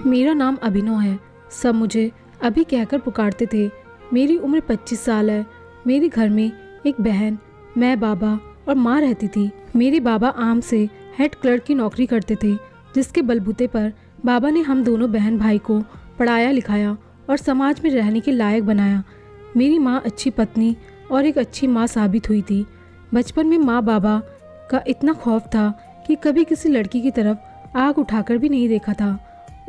मेरा नाम अभिनव है। सब मुझे अभी कहकर पुकारते थे। मेरी उम्र 25 साल है। मेरे घर में एक बहन, मैं, बाबा और माँ रहती थी। मेरे बाबा आम से हेड क्लर्क की नौकरी करते थे, जिसके बलबूते पर बाबा ने हम दोनों बहन भाई को पढ़ाया लिखाया और समाज में रहने के लायक बनाया। मेरी माँ अच्छी पत्नी और एक अच्छी माँ साबित हुई थी। बचपन में माँ बाबा का इतना खौफ था कि कभी किसी लड़की की तरफ आँख उठाकर भी नहीं देखा था।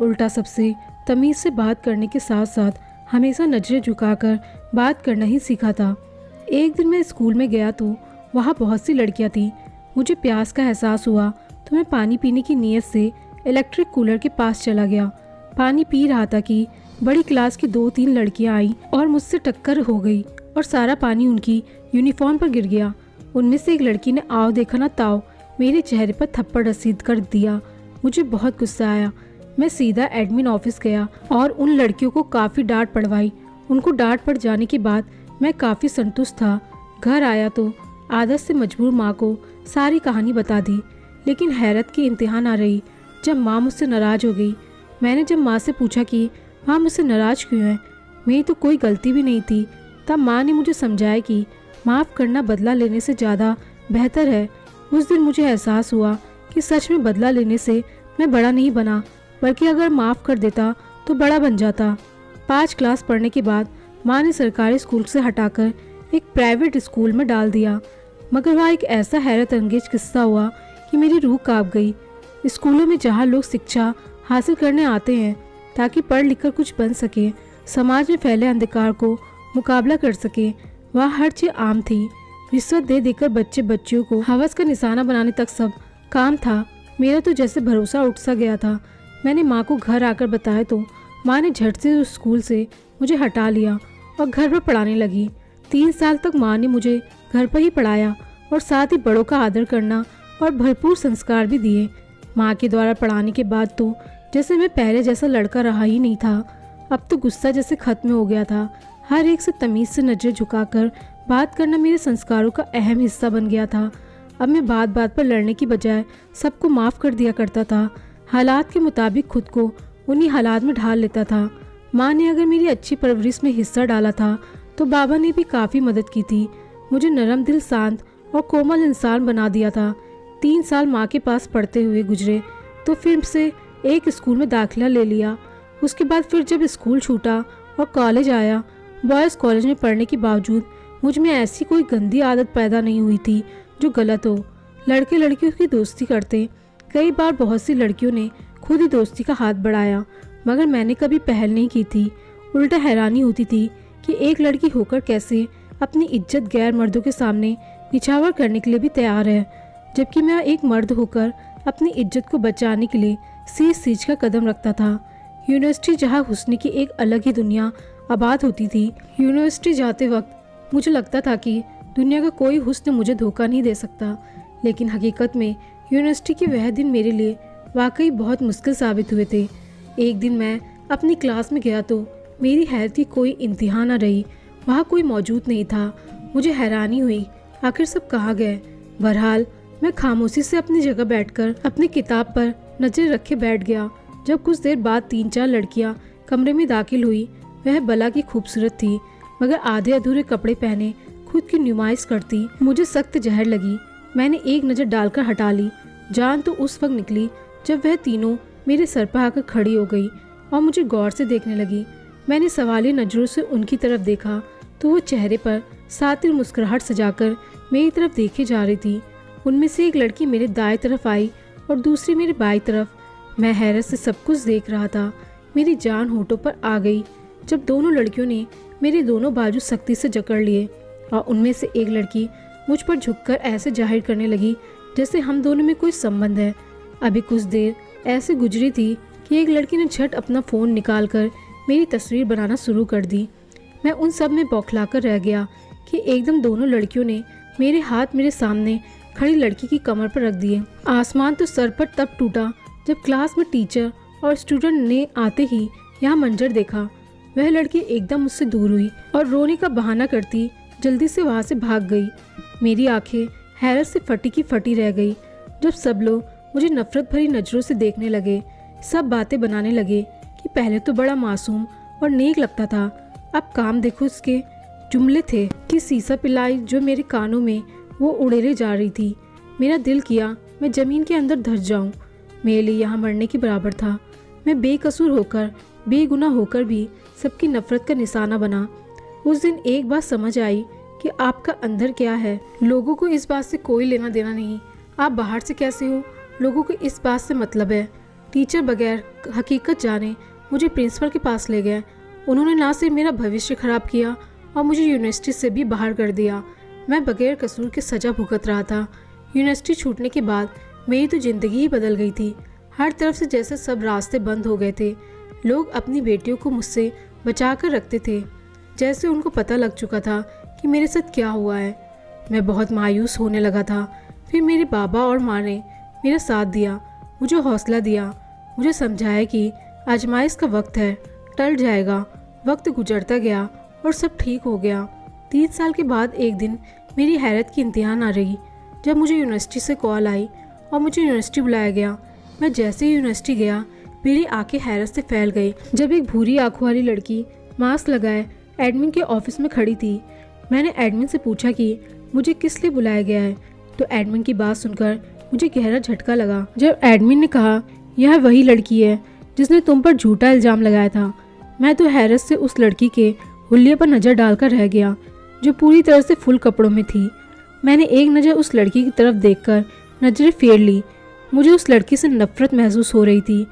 उल्टा सबसे तमीज़ से बात करने के साथ साथ हमेशा नज़रें झुकाकर बात करना ही सीखा था। एक दिन मैं स्कूल में गया तो वहाँ बहुत सी लड़कियाँ थीं। मुझे प्यास का एहसास हुआ तो मैं पानी पीने की नीयत से इलेक्ट्रिक कूलर के पास चला गया। पानी पी रहा था कि बड़ी क्लास की 2-3 लड़कियाँ आईं और मुझसे टक्कर हो गई और सारा पानी उनकी यूनिफॉर्म पर गिर गया। उनमें से एक लड़की ने आओ देखा ना ताओ मेरे चेहरे पर थप्पड़ रसीद कर दिया। मुझे बहुत गुस्सा आया। मैं सीधा एडमिन ऑफिस गया और उन लड़कियों को काफ़ी डांट पड़वाई। उनको डांट पड़ जाने के बाद मैं काफ़ी संतुष्ट था। घर आया तो आदत से मजबूर माँ को सारी कहानी बता दी, लेकिन हैरत की इंतहा ना रही जब माँ मुझसे नाराज़ हो गई। मैंने जब माँ से पूछा कि माँ मुझसे नाराज़ क्यों है, मेरी तो कोई गलती भी नहीं थी, तब माँ ने मुझे समझाया कि माफ़ करना बदला लेने से ज़्यादा बेहतर है। उस दिन मुझे एहसास हुआ कि सच में बदला लेने से मैं बड़ा नहीं बना, बल्कि अगर माफ़ कर देता तो बड़ा बन जाता। 5 क्लास पढ़ने के बाद माँ ने सरकारी स्कूल से हटाकर एक प्राइवेट स्कूल में डाल दिया, मगर वहाँ एक ऐसा हैरत अंगेज किस्सा हुआ कि मेरी रूह कांप गई। स्कूलों में जहाँ लोग शिक्षा हासिल करने आते हैं ताकि पढ़ लिख कर कुछ बन सके, समाज में फैले अंधकार को मुकाबला कर सके, वहाँ हर चीज़ आम थी। रिश्वत दे देकर बच्चे बच्चियों को हवस का निशाना बनाने तक सब काम था। मेरा तो जैसे भरोसा उठ सा गया था। मैंने माँ को घर आकर बताया तो माँ ने झट से उस स्कूल से मुझे हटा लिया और घर पर पढ़ाने लगी। 3 साल तक माँ ने मुझे घर पर ही पढ़ाया और साथ ही बड़ों का आदर करना और भरपूर संस्कार भी दिए। माँ के द्वारा पढ़ाने के बाद तो जैसे मैं पहले जैसा लड़का रहा ही नहीं था। अब तो गुस्सा जैसे खत्म हो गया था। हर एक से तमीज़ से नज़र झुकाकर बात करना मेरे संस्कारों का अहम हिस्सा बन गया था। अब मैं बात बात पर लड़ने की बजाय सबको माफ़ कर दिया करता था। हालात के मुताबिक खुद को उन्हीं हालात में ढाल लेता था। माँ ने अगर मेरी अच्छी परवरिश में हिस्सा डाला था तो बाबा ने भी काफ़ी मदद की थी। मुझे नरम दिल, शांत और कोमल इंसान बना दिया था। 3 साल माँ के पास पढ़ते हुए गुजरे तो फिर से एक स्कूल में दाखिला ले लिया। उसके बाद फिर जब स्कूल छूटा और कॉलेज आया, बॉयज़ कॉलेज में पढ़ने के बावजूद मुझ में ऐसी कोई गंदी आदत पैदा नहीं हुई थी जो गलत हो। लड़के लड़कियों की दोस्ती करते। कई बार बहुत सी लड़कियों ने खुद ही दोस्ती का हाथ बढ़ाया, मगर मैंने कभी पहल नहीं की थी। उल्टा हैरानी होती थी कि एक लड़की होकर कैसे अपनी इज्जत गैर मर्दों के सामने निछावर करने के लिए भी तैयार है, जबकि मैं एक मर्द होकर अपनी इज्जत को बचाने के लिए सींच का कदम रखता था। यूनिवर्सिटी जहाँ हुस्न की एक अलग ही दुनिया आबाद होती थी। यूनिवर्सिटी जाते वक्त मुझे लगता था कि दुनिया का कोई हुस्न मुझे धोखा नहीं दे सकता, लेकिन हकीकत में यूनिवर्सिटी के वह दिन मेरे लिए वाकई बहुत मुश्किल साबित हुए थे। एक दिन मैं अपनी क्लास में गया तो मेरी हैरत की कोई इंतहा न रही। वहाँ कोई मौजूद नहीं था। मुझे हैरानी हुई, आखिर सब कहाँ गए। बहरहाल मैं खामोशी से अपनी जगह बैठकर अपनी किताब पर नजर रखे बैठ गया। जब कुछ देर बाद 3-4 लड़कियाँ कमरे में दाखिल हुई। वह भला की खूबसूरत थी, मगर आधे अधूरे कपड़े पहने खुद की नुमाइश करती मुझे सख्त जहर लगी। मैंने एक नज़र डालकर हटा ली। जान तो उस वक्त निकली जब वह तीनों मेरे सर पर आकर खड़ी हो गई और मुझे गौर से देखने लगी। मैंने सवालिया नज़रों से उनकी तरफ देखा तो वो चेहरे पर सातिर मुस्कुराहट सजाकर मेरी तरफ देखे जा रही थी। उनमें से एक लड़की मेरे दाएं तरफ आई और दूसरी मेरे बाईं तरफ। मैं हैरत से सब कुछ देख रहा था। मेरी जान होठों पर आ गई जब दोनों लड़कियों ने मेरे दोनों बाजू सख्ती से जकड़ लिए और उनमें से एक लड़की मुझ पर झुककर ऐसे जाहिर करने लगी जैसे हम दोनों में कोई संबंध है। अभी कुछ देर ऐसे गुजरी थी कि एक लड़की ने झट अपना फ़ोन निकालकर मेरी तस्वीर बनाना शुरू कर दी। मैं उन सब में बौखलाकर रह गया कि एकदम दोनों लड़कियों ने मेरे हाथ मेरे सामने खड़ी लड़की की कमर पर रख दिए। आसमान तो सर पर तब टूटा जब क्लास में टीचर और स्टूडेंट ने आते ही यहाँ मंजर देखा। वह लड़की एकदम मुझसे दूर हुई और रोने का बहाना करती जल्दी से वहाँ से भाग गई। मेरी आंखें हैरत से फटी की फटी रह गई जब सब लोग मुझे नफरत भरी नज़रों से देखने लगे। सब बातें बनाने लगे कि पहले तो बड़ा मासूम और नेक लगता था, अब काम देखो इसके जुमले थे कि सीसा पिलाई जो मेरे कानों में वो उड़ेले जा रही थी। मेरा दिल किया मैं ज़मीन के अंदर धस जाऊं। मेरे लिए यहाँ मरने के बराबर था। मैं बेकसूर होकर, बेगुनाह होकर भी सबकी नफरत का निशाना बना। उस दिन एक बात समझ आई कि आपका अंदर क्या है, लोगों को इस बात से कोई लेना देना नहीं। आप बाहर से कैसे हो, लोगों को इस बात से मतलब है। टीचर बगैर हकीकत जाने मुझे प्रिंसिपल के पास ले गए। उन्होंने ना सिर्फ मेरा भविष्य खराब किया और मुझे यूनिवर्सिटी से भी बाहर कर दिया। मैं बगैर कसूर के सज़ा भुगत रहा था। यूनिवर्सिटी छूटने के बाद मेरी तो ज़िंदगी ही बदल गई थी। हर तरफ से जैसे सब रास्ते बंद हो गए थे। लोग अपनी बेटियों को मुझसे बचा कर रखते थे, जैसे उनको पता लग चुका था कि मेरे साथ क्या हुआ है। मैं बहुत मायूस होने लगा था। फिर मेरे बाबा और माँ ने मेरा साथ दिया, मुझे हौसला दिया, मुझे समझाया कि आजमाइश का वक्त है, टल जाएगा। वक्त गुजरता गया और सब ठीक हो गया। 3 साल के बाद एक दिन मेरी हैरत की इंतहा ना रही जब मुझे यूनिवर्सिटी से कॉल आई और मुझे यूनिवर्सिटी बुलाया गया। मैं जैसे ही यूनिवर्सिटी गया मेरी आंखें हैरत से फैल गई जब एक भूरी आंखों वाली लड़की मास्क लगाए एडमिन के ऑफिस में खड़ी थी। मैंने एडमिन से पूछा कि मुझे किस लिए बुलाया गया है, तो एडमिन की बात सुनकर मुझे गहरा झटका लगा जब एडमिन ने कहा यह वही लड़की है जिसने तुम पर झूठा इल्ज़ाम लगाया था। मैं तो हैरत से उस लड़की के हुलिये पर नज़र डालकर रह गया जो पूरी तरह से फुल कपड़ों में थी। मैंने एक नज़र उस लड़की की तरफ देखकर नज़रें फेर ली। मुझे उस लड़की से नफरत महसूस हो रही थी।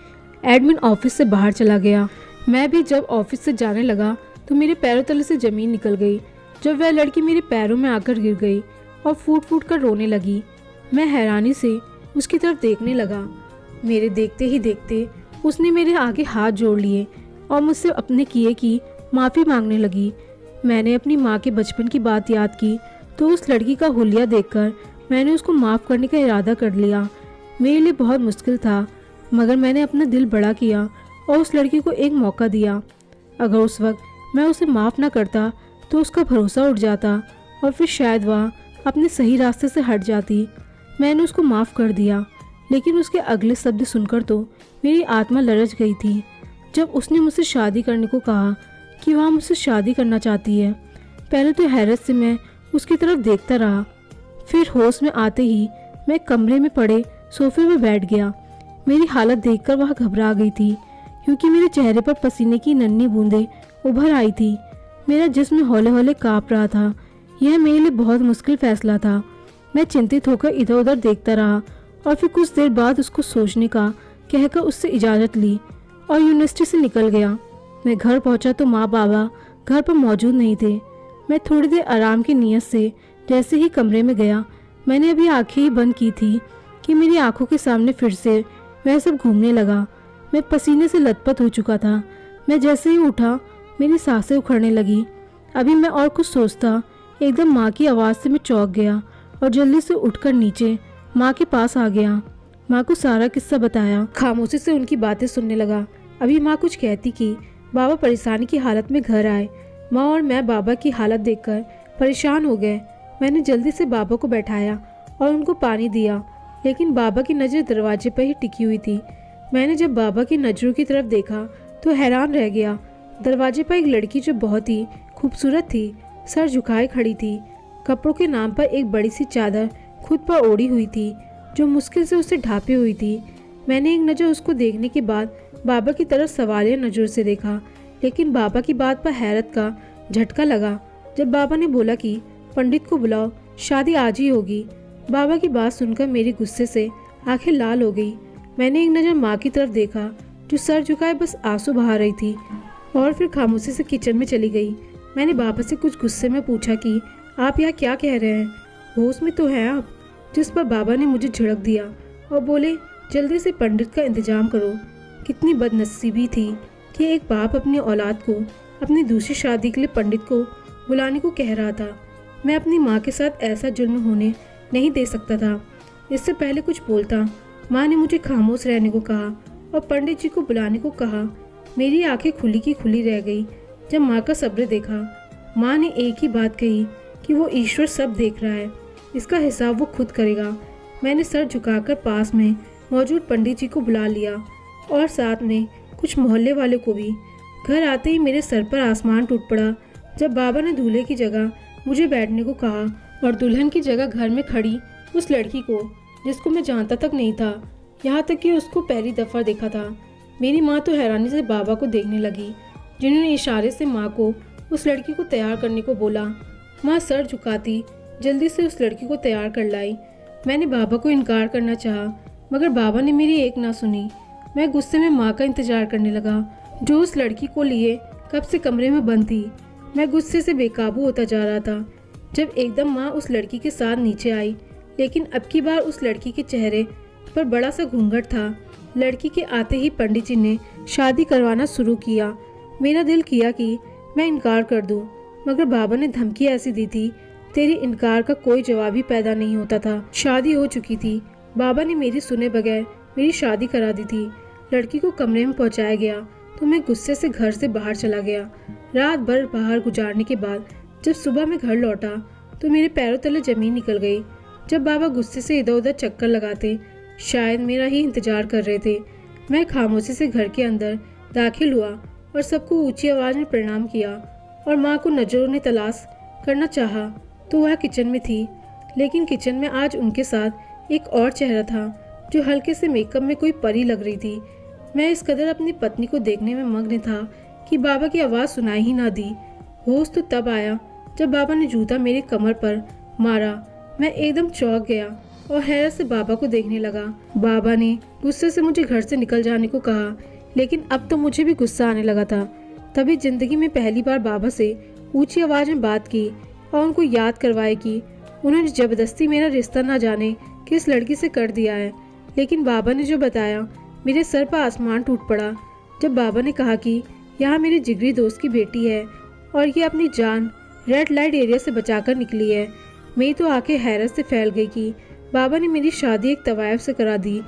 एडमिन ऑफिस से बाहर चला गया। मैं भी जब ऑफिस से जाने लगा तो मेरे पैरों तले से ज़मीन निकल गई जब वह लड़की मेरे पैरों में आकर गिर गई और फूट फूट कर रोने लगी। मैं हैरानी से उसकी तरफ देखने लगा। मेरे देखते ही देखते उसने मेरे आगे हाथ जोड़ लिए और मुझसे अपने किए की माफ़ी मांगने लगी। मैंने अपनी माँ के बचपन की बात याद की तो उस लड़की का हुलिया देखकर मैंने उसको माफ़ करने का इरादा कर लिया। मेरे लिए बहुत मुश्किल था, मगर मैंने अपना दिल बड़ा किया और उस लड़की को एक मौका दिया। अगर उस वक्त मैं उसे माफ़ ना करता तो उसका भरोसा उठ जाता और फिर शायद वह अपने सही रास्ते से हट जाती। मैंने उसको माफ़ कर दिया, लेकिन उसके अगले शब्द सुनकर तो मेरी आत्मा लरच गई थी। जब उसने मुझसे शादी करने को कहा कि वह मुझसे शादी करना चाहती है, पहले तो हैरत से मैं उसकी तरफ देखता रहा। फिर होश में आते ही मैं कमरे में पड़े सोफे में बैठ गया। मेरी हालत देखकर वह घबरा गई थी क्योंकि मेरे चेहरे पर पसीने की नन्ही बूंदें उभर आई थी। मेरा जिस्म हौले हौले काँप रहा था। यह मेरे लिए बहुत मुश्किल फैसला था। मैं चिंतित होकर इधर उधर देखता रहा और फिर कुछ देर बाद उसको सोचने का कहकर उससे इजाज़त ली और यूनिवर्सिटी से निकल गया। मैं घर पहुंचा तो माँ बाबा घर पर मौजूद नहीं थे। मैं थोड़ी देर आराम की नीयत से जैसे ही कमरे में गया, मैंने अभी आंखें ही बंद की थी कि मेरी आंखों के सामने फिर से वह सब घूमने लगा। मैं पसीने से लथपथ हो चुका था। मैं जैसे ही उठा मेरी सांसें उखड़ने लगी। अभी मैं और कुछ सोचता, एकदम माँ की आवाज़ से मैं चौंक गया और जल्दी से उठकर नीचे माँ के पास आ गया। माँ को सारा किस्सा बताया। खामोशी से उनकी बातें सुनने लगा। अभी माँ कुछ कहती कि बाबा परेशानी की हालत में घर आए। माँ और मैं बाबा की हालत देखकर परेशान हो गए। मैंने जल्दी से बाबा को बैठाया और उनको पानी दिया, लेकिन बाबा की नज़र दरवाजे पर ही टिकी हुई थी। मैंने जब बाबा की नज़रों की तरफ देखा तो हैरान रह गया। दरवाजे पर एक लड़की जो बहुत ही खूबसूरत थी, सर झुकाए खड़ी थी। कपड़ों के नाम पर एक बड़ी सी चादर खुद पर ओढ़ी हुई थी जो मुश्किल से उसे ढांपी हुई थी। मैंने एक नज़र उसको देखने के बाद बाबा की तरफ सवालिया नज़रों से देखा, लेकिन बाबा की बात पर हैरत का झटका लगा जब बाबा ने बोला कि पंडित को बुलाओ, शादी आज ही होगी। बाबा की बात सुनकर मेरी गुस्से से आंखें लाल हो गई। मैंने एक नज़र माँ की तरफ देखा जो सर झुकाए बस आंसू बहा रही थी और फिर खामोशी से किचन में चली गई। मैंने बाबा से कुछ गुस्से में पूछा कि आप यहाँ क्या कह रहे हैं, होश में तो हैं आप? जिस पर बाबा ने मुझे झिड़क दिया और बोले जल्दी से पंडित का इंतजाम करो। कितनी बदनसीबी थी कि एक बाप अपनी औलाद को अपनी दूसरी शादी के लिए पंडित को बुलाने को कह रहा था। मैं अपनी माँ के साथ ऐसा जुल्म होने नहीं दे सकता था। इससे पहले कुछ बोलता, माँ ने मुझे खामोश रहने को कहा और पंडित जी को बुलाने को कहा। मेरी आंखें खुली की खुली रह गई जब माँ का सब्र देखा। माँ ने एक ही बात कही कि वो ईश्वर सब देख रहा है, इसका हिसाब वो खुद करेगा। मैंने सर झुकाकर पास में मौजूद पंडित जी को बुला लिया और साथ में कुछ मोहल्ले वालों को भी। घर आते ही मेरे सर पर आसमान टूट पड़ा जब बाबा ने दूल्हे की जगह मुझे बैठने को कहा और दुल्हन की जगह घर में खड़ी उस लड़की को, जिसको मैं जानता तक नहीं था, यहाँ तक कि उसको पहली दफ़ा देखा था। मेरी माँ तो हैरानी से बाबा को देखने लगी, जिन्होंने इशारे से माँ को उस लड़की को तैयार करने को बोला। माँ सर झुकाती जल्दी से उस लड़की को तैयार कर लाई। मैंने बाबा को इनकार करना चाहा, मगर बाबा ने मेरी एक ना सुनी। मैं गुस्से में माँ का इंतजार करने लगा, जो उस लड़की को लिए कब से कमरे में बंद थी। मैं गुस्से से बेकाबू होता जा रहा था जब एकदम माँ उस लड़की के साथ नीचे आई, लेकिन अब की बार उस लड़की के चेहरे पर बड़ा सा घूंघट था। लड़की के आते ही पंडित जी ने शादी करवाना शुरू किया। मेरा दिल किया कि मैं इनकार कर दूं, मगर बाबा ने धमकी ऐसी दी थी, तेरे इनकार का कोई जवाब ही पैदा नहीं होता था। शादी हो चुकी थी। बाबा ने मेरी सुने बगैर मेरी शादी करा दी थी। लड़की को कमरे में पहुंचाया गया तो मैं गुस्से से घर से बाहर चला गया। रात भर बाहर गुजारने के बाद जब सुबह मैं घर लौटा तो मेरे पैरों तले जमीन निकल गई। जब बाबा गुस्से से इधर उधर चक्कर लगाते, शायद मेरा ही इंतजार कर रहे थे। मैं खामोशी से घर के अंदर दाखिल हुआ और सबको ऊंची आवाज़ में प्रणाम किया और माँ को नज़रों ने तलाश करना चाहा तो वह किचन में थी। लेकिन किचन में आज उनके साथ एक और चेहरा था, जो हल्के से मेकअप में कोई परी लग रही थी। मैं इस कदर अपनी पत्नी को देखने में मग्न था कि बाबा की आवाज़ सुनाई ही ना दी। होश तो तब आया जब बाबा ने जूता मेरे कमर पर मारा। मैं एकदम चौंक गया और हैरत से बाबा को देखने लगा। बाबा ने गुस्से से मुझे घर से निकल जाने को कहा, लेकिन अब तो मुझे भी गुस्सा आने लगा था। तभी जिंदगी में पहली बार बाबा से ऊंची आवाज़ में बात की और उनको याद करवाए कि उन्होंने ज़बरदस्ती मेरा रिश्ता ना जाने किस लड़की से कर दिया है। लेकिन बाबा ने जो बताया, मेरे सर पर आसमान टूट पड़ा जब बाबा ने कहा कि यहाँ मेरी जिगरी दोस्त की बेटी है और ये अपनी जान रेड लाइट एरिया से बचाकर निकली है। मेरी तो आंखें हैरत से फैल गई कि बाबा ने मेरी शादी एक तवायफ से करा दी।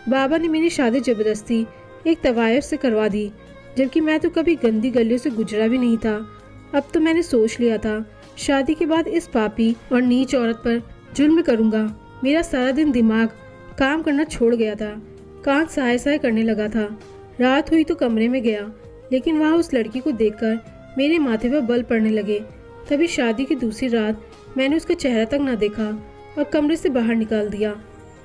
बाबा ने मेरी शादी ज़बरदस्ती एक तवायफ से करवा दी, जबकि मैं तो कभी गंदी गलियों से गुजरा भी नहीं था। अब तो मैंने सोच लिया था, शादी के बाद इस पापी और नीच औरत पर जुल्म करूँगा। मेरा सारा दिन दिमाग काम करना छोड़ गया था, कान साए साए करने लगा था। रात हुई तो कमरे में गया, लेकिन वहाँ उस लड़की को देखकर मेरे माथे पर बल पड़ने लगे। तभी शादी की दूसरी रात मैंने उसका चेहरा तक ना देखा और कमरे से बाहर निकाल दिया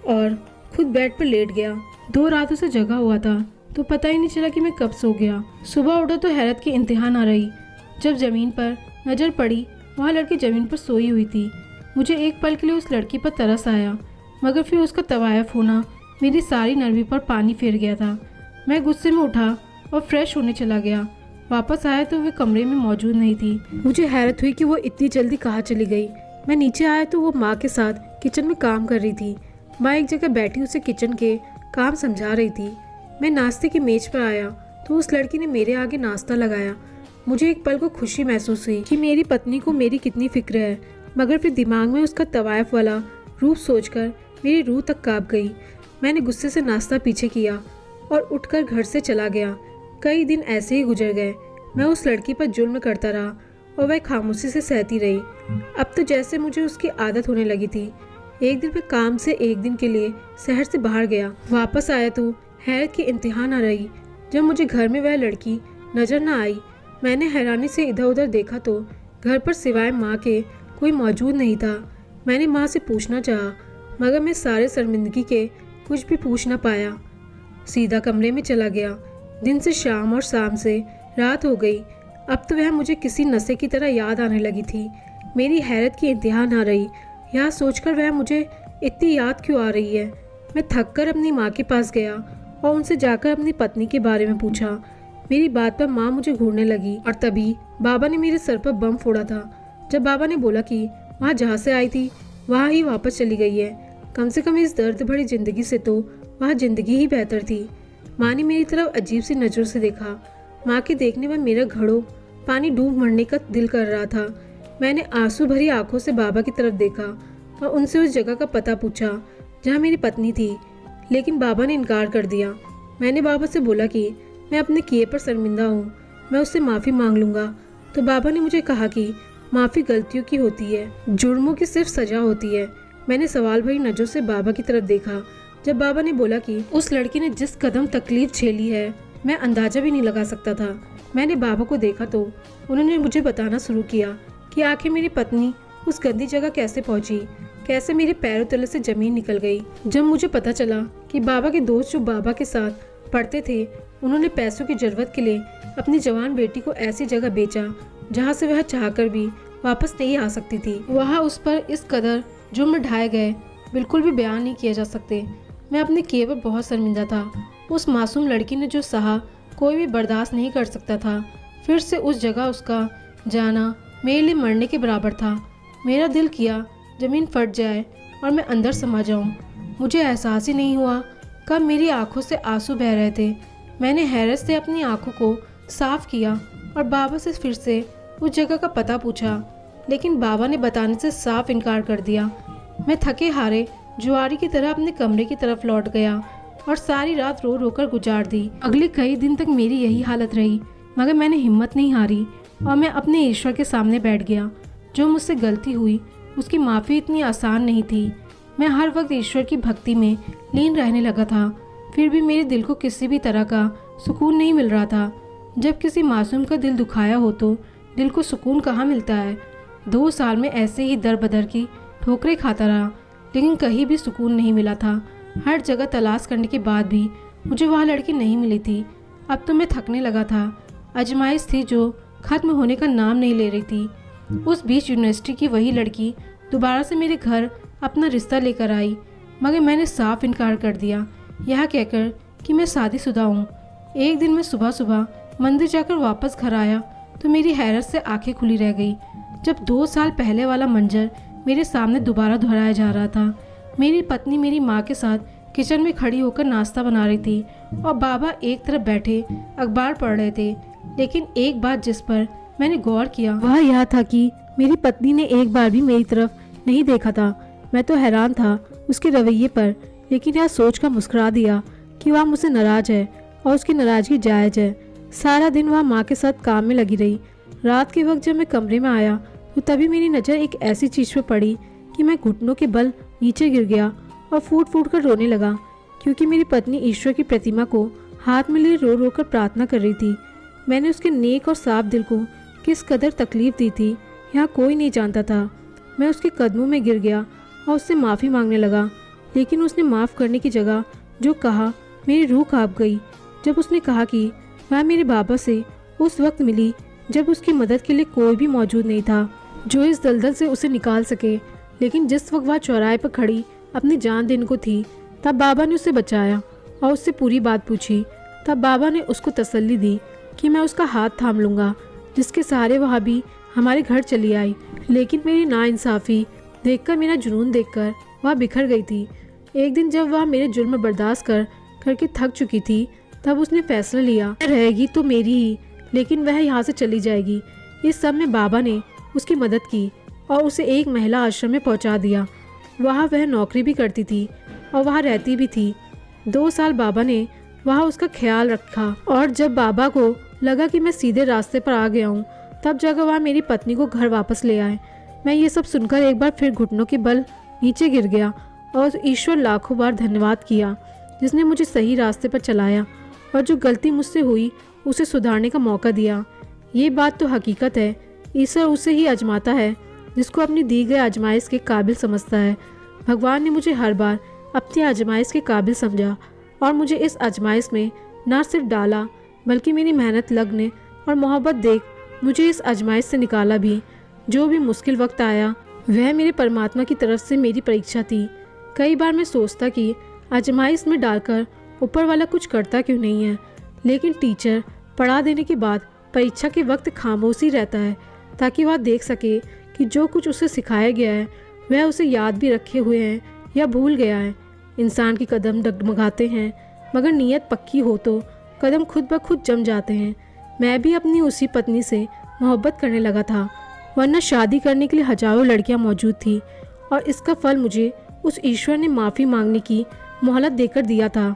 और खुद बेड पर लेट गया। 2 रातों से जगा हुआ था तो पता ही नहीं चला कि मैं कब सो गया। सुबह उठा तो हैरत की इंतहा ना रही जब ज़मीन पर नज़र पड़ी। वहाँ लड़की ज़मीन पर सोई हुई थी। मुझे एक पल के लिए उस लड़की पर तरस आया, मगर फिर उसका तवायफ होना मेरी सारी नरमी पर पानी फेर गया था। मैं गुस्से में उठा और फ्रेश होने चला गया। वापस आया तो वे कमरे में मौजूद नहीं थी। मुझे हैरत हुई कि वो इतनी जल्दी कहाँ चली गई। मैं नीचे आया तो वो माँ के साथ किचन में काम कर रही थी। माँ एक जगह बैठी उसे किचन के काम समझा रही थी। मैं नाश्ते की मेज पर आया तो उस लड़की ने मेरे आगे नाश्ता लगाया। मुझे एक पल को खुशी महसूस हुई कि मेरी पत्नी को मेरी कितनी फिक्र है, मगर फिर दिमाग में उसका तवायफ वाला रूप सोचकर मेरी रूह तक कांप गई। मैंने गुस्से से नाश्ता पीछे किया और उठकर घर से चला गया। कई दिन ऐसे ही गुजर गए। मैं उस लड़की पर जुल्म करता रहा और वह खामोशी से सहती रही। अब तो जैसे मुझे उसकी आदत होने लगी थी। एक दिन मैं काम से एक दिन के लिए शहर से बाहर गया। वापस आया तो हैरत की इंतहा न रही जब मुझे घर में वह लड़की नज़र न आई। मैंने हैरानी से इधर उधर देखा तो घर पर सिवाय माँ के कोई मौजूद नहीं था। मैंने माँ से पूछना चाहा, मगर मैं सारे शर्मिंदगी के कुछ भी पूछ न पाया। सीधा कमरे में चला गया। दिन से शाम और शाम से रात हो गई। अब तो वह मुझे किसी नशे की तरह याद आने लगी थी। मेरी हैरत की इंतहा ना रही। यह सोचकर वह मुझे इतनी याद क्यों आ रही है। मैं थककर अपनी माँ के पास गया और उनसे जाकर अपनी पत्नी के बारे में पूछा। मेरी बात पर माँ मुझे घूरने लगी और तभी बाबा ने मेरे सर पर बम फोड़ा था। जब बाबा ने बोला कि वहाँ जहाँ से आई थी वहाँ ही वापस चली गई है, कम से कम इस दर्द भरी जिंदगी से तो वहाँ जिंदगी ही बेहतर थी। माँ ने मेरी तरफ अजीब सी नज़रों से देखा। माँ के देखने पर मेरा घड़ों पानी डूब मरने का दिल कर रहा था। मैंने आंसू भरी आंखों से बाबा की तरफ देखा और उनसे उस जगह का पता पूछा जहाँ मेरी पत्नी थी, लेकिन बाबा ने इनकार कर दिया। मैंने बाबा से बोला कि मैं अपने किए पर शर्मिंदा हूँ, मैं उससे माफ़ी मांग लूँगा। तो बाबा ने मुझे कहा कि माफ़ी गलतियों की होती है, जुर्मों की सिर्फ सज़ा होती है। मैंने सवाल भरी नज़रों से बाबा की तरफ देखा जब बाबा ने बोला कि उस लड़की ने जिस कदम तकलीफ झेली है मैं अंदाज़ा भी नहीं लगा सकता था। मैंने बाबा को देखा तो उन्होंने मुझे बताना शुरू किया कि आखिर मेरी पत्नी उस गंदी जगह कैसे पहुंची, कैसे मेरे पैरों तले से ज़मीन निकल गई। जब मुझे पता चला कि बाबा के दोस्त जो बाबा के साथ पढ़ते थे, उन्होंने पैसों की ज़रूरत के लिए अपनी जवान बेटी को ऐसी जगह बेचा जहाँ से वह चाहकर भी वापस नहीं आ सकती थी। वहाँ उस पर इस कदर जुर्म ढाए गए बिल्कुल भी बयान नहीं किए जा सकते। मैं अपने किए पर बहुत शर्मिंदा था। उस मासूम लड़की ने जो सहा कोई भी बर्दाश्त नहीं कर सकता था। फिर से उस जगह उसका जाना मेरे लिए मरने के बराबर था। मेरा दिल किया ज़मीन फट जाए और मैं अंदर समा जाऊं। मुझे एहसास ही नहीं हुआ कब मेरी आंखों से आंसू बह रहे थे। मैंने हैरत से अपनी आंखों को साफ किया और बाबा से फिर से उस जगह का पता पूछा, लेकिन बाबा ने बताने से साफ इनकार कर दिया। मैं थके हारे जुआरी की तरह अपने कमरे की तरफ लौट गया और सारी रात रो रो कर गुजार दी। अगले कई दिन तक मेरी यही हालत रही, मगर मैंने हिम्मत नहीं हारी और मैं अपने ईश्वर के सामने बैठ गया। जो मुझसे गलती हुई उसकी माफ़ी इतनी आसान नहीं थी। मैं हर वक्त ईश्वर की भक्ति में लीन रहने लगा था, फिर भी मेरे दिल को किसी भी तरह का सुकून नहीं मिल रहा था। जब किसी मासूम का दिल दुखाया हो तो दिल को सुकून कहाँ मिलता है। 2 साल में ऐसे ही दर बदर की ठोकरें खाता रहा, लेकिन कहीं भी सुकून नहीं मिला था। हर जगह तलाश करने के बाद भी मुझे वह लड़की नहीं मिली थी। अब तो मैं थकने लगा था। आजमाइश थी जो ख़त्म होने का नाम नहीं ले रही थी। उस बीच यूनिवर्सिटी की वही लड़की दोबारा से मेरे घर अपना रिश्ता लेकर आई, मगर मैंने साफ इनकार कर दिया, यह कहकर कि मैं शादीशुदा हूँ। एक दिन मैं सुबह सुबह मंदिर जाकर वापस घर आया तो मेरी हैरत से आंखें खुली रह गई जब 2 साल पहले वाला मंजर मेरे सामने दोबारा दोहराया जा रहा था। मेरी पत्नी मेरी माँ के साथ किचन में खड़ी होकर नाश्ता बना रही थी और बाबा एक तरफ बैठे अखबार पढ़ रहे थे। लेकिन एक बात जिस पर मैंने गौर किया वह यह था कि मेरी पत्नी ने एक बार भी मेरी तरफ नहीं देखा था। मैं तो हैरान था उसके रवैये पर, लेकिन यह सोचकर मुस्कुरा दिया कि वह मुझसे नाराज है और उसकी नाराजगी जायज़ है। सारा दिन वह माँ के साथ काम में लगी रही। रात के वक्त जब मैं कमरे में आया तो तभी मेरी नज़र एक ऐसी चीज़ पर पड़ी कि मैं घुटनों के बल नीचे गिर गया और फूट फूट कर रोने लगा, क्योंकि मेरी पत्नी ईश्वर की प्रतिमा को हाथ में लिए रो रो कर प्रार्थना कर रही थी। मैंने उसके नेक और साफ दिल को किस कदर तकलीफ दी थी यहाँ कोई नहीं जानता था। मैं उसके कदमों में गिर गया और उससे माफ़ी मांगने लगा, लेकिन उसने माफ़ करने की जगह जो कहा मेरी रूह कांप गई। जब उसने कहा कि वह मेरे बाबा से उस वक्त मिली जब उसकी मदद के लिए कोई भी मौजूद नहीं था जो इस दलदल से उसे निकाल सके, लेकिन जिस वक्त वह चौराहे पर खड़ी अपनी जान देने को थी, तब बाबा ने उसे बचाया और उससे पूरी बात पूछी। तब बाबा ने उसको तसल्ली दी कि मैं उसका हाथ थाम लूँगा, जिसके सहारे वह भी हमारे घर चली आई। लेकिन मेरी नाइंसाफ़ी देखकर, मेरा जुनून देखकर वह बिखर गई थी। एक दिन जब वह मेरे जुल्म बर्दाश्त करके थक चुकी थी, तब उसने फैसला लिया रहेगी तो मेरी ही, लेकिन वह यहाँ से चली जाएगी। इस सब में बाबा ने उसकी मदद की और उसे एक महिला आश्रम में पहुँचा दिया। वहाँ वह नौकरी भी करती थी और वहाँ रहती भी थी। 2 साल बाबा ने वहाँ उसका ख्याल रखा और जब बाबा को लगा कि मैं सीधे रास्ते पर आ गया हूँ, तब जाकर वह मेरी पत्नी को घर वापस ले आए। मैं ये सब सुनकर एक बार फिर घुटनों के बल नीचे गिर गया और ईश्वर लाखों बार धन्यवाद किया जिसने मुझे सही रास्ते पर चलाया और जो गलती मुझसे हुई उसे सुधारने का मौका दिया। ये बात तो हकीकत है, ईश्वर उसे ही आजमाता है जिसको अपनी दी गई आजमाइश के काबिल समझता है। भगवान ने मुझे हर बार अपनी आजमाइश के काबिल समझा और मुझे इस आजमाइश में न सिर्फ डाला बल्कि मेरी मेहनत, लगन और मोहब्बत देख मुझे इस आजमाइश से निकाला भी। जो भी मुश्किल वक्त आया वह मेरे परमात्मा की तरफ से मेरी परीक्षा थी। कई बार मैं सोचता कि आजमाइश में डालकर ऊपर वाला कुछ करता क्यों नहीं है, लेकिन टीचर पढ़ा देने के बाद परीक्षा के वक्त खामोशी रहता है ताकि वह देख सके कि जो कुछ उसे सिखाया गया है वह उसे याद भी रखे हुए है या भूल गया है। इंसान के कदम डगमगाते हैं, मगर नीयत पक्की हो तो कदम खुद ब खुद जम जाते हैं। मैं भी अपनी उसी पत्नी से मोहब्बत करने लगा था, वरना शादी करने के लिए हजारों लड़कियां मौजूद थी और इसका फल मुझे उस ईश्वर ने माफ़ी मांगने की मोहलत देकर दिया था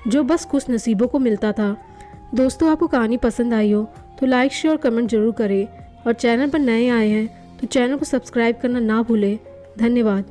जो बस खुश नसीबों को मिलता था। दोस्तों, आपको कहानी पसंद आई हो तो लाइक, शेयर और कमेंट जरूर करें और चैनल पर नए आए हैं तो चैनल को सब्सक्राइब करना ना भूलें। धन्यवाद।